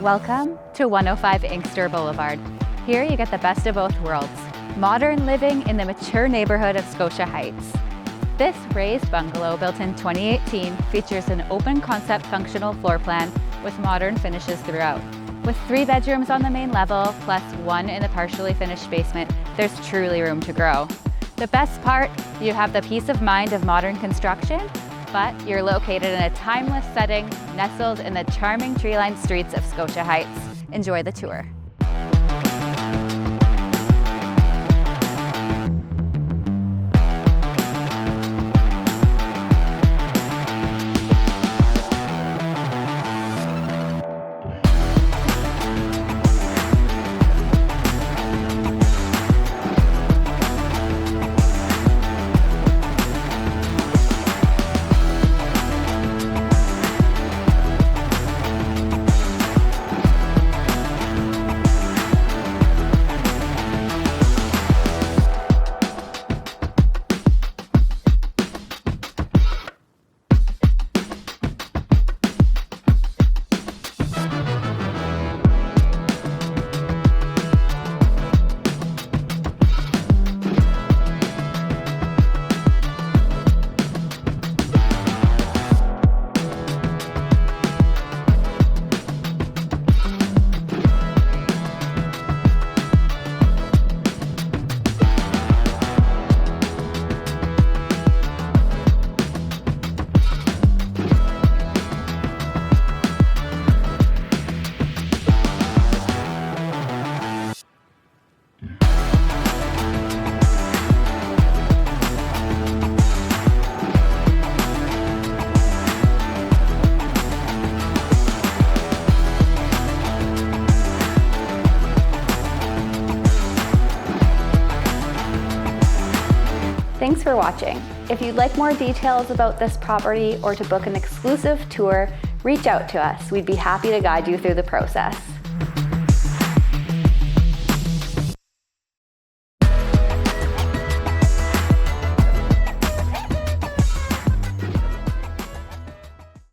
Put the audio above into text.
Welcome to 105 Inkster Boulevard. Here you get the best of both worlds. Modern living in the mature neighborhood of Scotia Heights. This raised bungalow, built in 2018, features an open concept functional floor plan with modern finishes throughout. With 3 bedrooms on the main level, plus 1 in the partially finished basement, there's truly room to grow. The best part, you have the peace of mind of modern construction, but you're located in a timeless setting, nestled in the charming tree-lined streets of Scotia Heights. Enjoy the tour. Thanks for watching. If you'd like more details about this property or to book an exclusive tour, reach out to us. We'd be happy to guide you through the process.